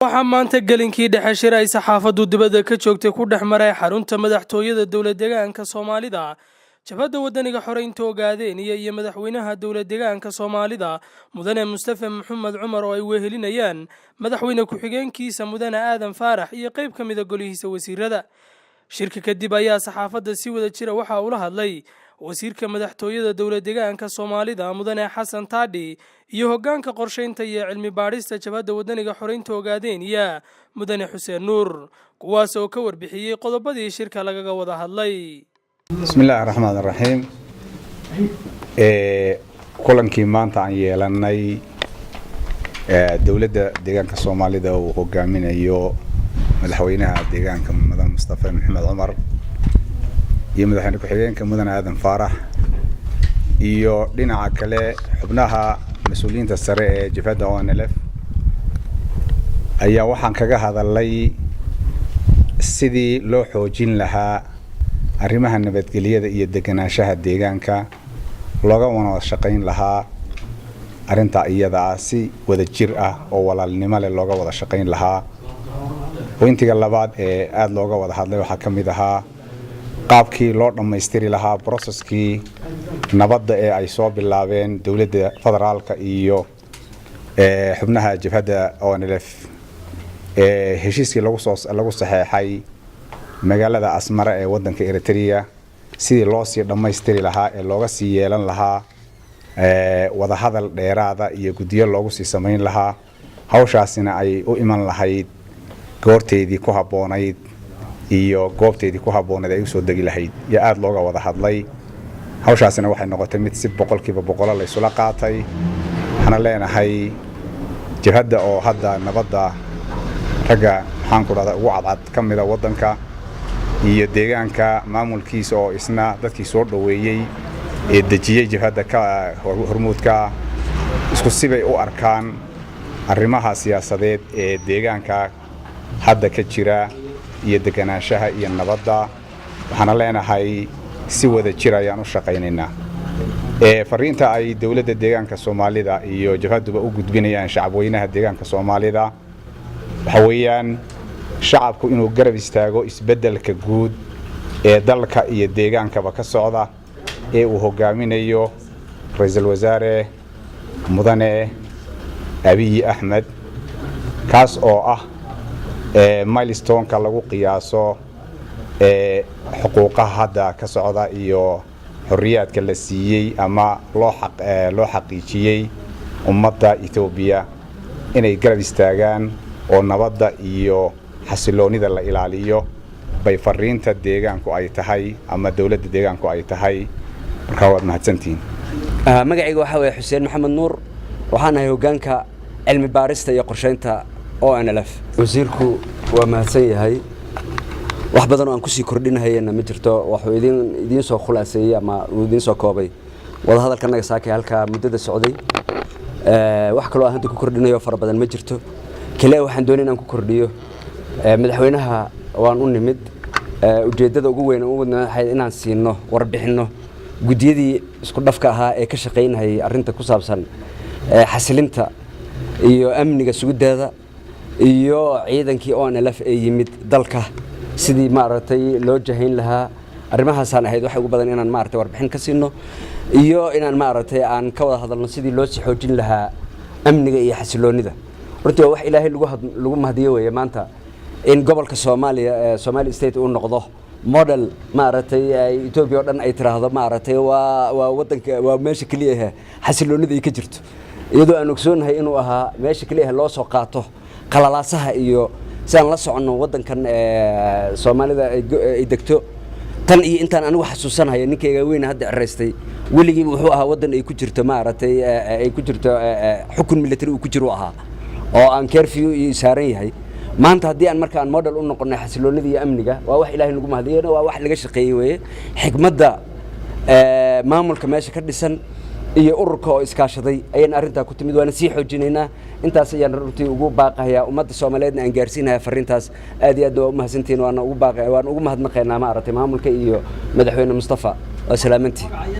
waxaa maanta gelinkii dhexe Shir ay saxaafadu dibadda ka joogtay ku dhex maray xarunta madaxtooyada dowlad deegaanka Soomaalida jabhadda wadaniga xoreynta ogaadeen iyo madaxweynaha dowlad deegaanka Soomaalida mudane Mustafa Maxamed Cumar oo ay wehelinayaan madaxweyne ku-xigeenkiisa mudane Aadan Faarax iyo qayb ka mid ah golihiisa wasiirada shirka kadib ayaa saxaafadda si wada jira waxa uu la hadlay wasiirka madaxtooyada dowlad deegaanka Soomaalida mudane Xasan Taadhi iyo hoggaanka qorsheynta iyo cilmi baarista jabhadda wadaniga xoreynta ogaadeen iyo mudane Xuseen Nuur kuwaas oo ka warbixiyay qodobadii shirka lagaga wada hadlay. Bismillahir Rahmanir Rahiim. Kulankii maanta aan yeelanay dowladda deegaanka Soomaalida oo hogaaminayo madaxweynaha deegaanka mudane Mustafa Maxamed Cumar iyo madaxweyne ku-xigeenka mudane Aadan Faarax iyo dhinaca kale xubnaha mas'uuliyiinta sare ee jabhadda ONLF ayaa waxaan kaga hadalay sidii loo xoojin lahaa arrimaha nabadgelyada iyo deganaanshaha deegaanka looga wada shaqayn lahaa arinta iyada si wada jir ah oo walaalnimo leh looga wada shaqayn lahaa. Pointiga labaad ee aad looga wada hadlay waxa kamid ahaa qaabkii loo dhameystiri lahaa processkii nabadda ee ay soo bilaabeen dawladda federaalka iyo xubnaha jabhadda ONLF heshiiskii lagu saxeexay magaalada Asmara ee wadanka Eritrea sidii loo sii dhameystiri lahaa ee looga sii yeelan lahaa wada hadal dheeraada iyo gudiyo loogu sii sameyn lahaa hawshaasina ay u iman lahayd goorteedii ku haboonayd iyo goobteedii ku haboonayd ay u soo degi lahayd ya aad looga wada hadlay. Hawshaasina waxay noqotay mid si boqolkiiba boqol la isula qaatay waxaan leenahay jabhadda oo hadda nabadda raga waxaan ku radaa ugu cadcad kamid ah wadanka iyo deegaanka maamulkiisa oo isna dadkii soo dhaweeyay ee dajiyay jabhadda ka hormuudka isku sibay u arkaan arrimaha siyaasadeed ee deegaanka hadda ka jira iyo deganaanshaha iyo nabadda waxaan leenahay si wada jir ayaan u shaqaynaynaa. Fariinta ay dawladda deegaanka Soomaalida iyo jabhadduba u gudbinayaan shacabweynaha deegaanka Soomaalida waxa weeyaan shacabku inuu garab istaago isbeddelka guud ee dalka iyo deegaankaba ka socda ee uu hogaaminayo ra'iisul wasaare mudane Abiy Ahmed kaas oo ah milestone-ka lagu qiyaaso xuquuqaha hadda ka socda iyo xorriyadka la siiyay ama loo xaqiijiyay ummadda Itoobiya inay garab istaagaan oo nabadda iyo xasiloonida la ilaaliyo bay fariinta deegaanku ay tahay ama dawladda deegaanku ay tahay. marka waad mahadsantiin. magacayga waxa weeye Xuseen Maxamed Nuur waxaan ahay hoggaanka cilmi baarista iyo qorsheynta ONLF. wasiirku waa mahadsan yahay wax badan oo aan ku sii kordhinahayna ma jirto wuxuu idin soo khulaaseeyay ama uu idin soo koobay wada hadalka naga saakay halka muddada socday wax kale oo aan ku kordhinayo far badan ma jirto kale waxaan doonayaa inaan ku kordhiyo madaxweynaha waan u nimid ujeedada ugu weyn oo wadnahay inaan siino warbixino gudiyadii isku dhafka ahaa ee ka shaqeynayay arinta ku saabsan xasilinta iyo amniga suudeeda iyo ciidankii ONLF ee yimid dalka sidii maaragtay loo jahayn lahaa arrimahaasaan ahayd waxa ugu badan inaan maaragtay warbixin ka siino iyo inaan maaragtay aan ka wada hadalno sidii loo sii xoojin lahaa amniga iyo xasiloonida. runtii wax ilaahay lagu mahadiyo weeye maanta in gobolka Soomaaliya Somali State uu noqdo model maaragtay Itoobiya oo dhan ay tiraahdo maaragtay waa wadanka waa meesha kaliya xasiloonida ay ka jirto iyadoo aan ogsoonahay inuu ahaa meesha kaliya loo soo qaato qalalaasaha iyo saan la socono wadankan Soomaalida ay degto tan iyo intaan anigu xasuusanahay ninkayga weyn hadda cireystay weligiiba wuxuu ahaa wadan ay ku jirto maaragtay ay ku jirto xukun military uu ku jiro ahaa oo aan curfew iyo saaran yahay maanta haddii aan markaan model u noqonay xasiloonida iyo amniga waa wax ilaahay nagu mahadiyay waa wax laga shaqeeyay weeye xigmadda maamulka meesha ka dhisan iyo ururka oo iskaashaday ayaan arinta ku timid waana sii xoojinaynaa intaas ayaan runtii ugu baaqayaa ummadda Soomaaliyeed aan gaarsiinahay fariintaas aad iyo aad waa u mahadsantiin waana ugu mahadnaqaynaa maaragtay maamulka iyo madaxweyne Mustafa waa salaamantii.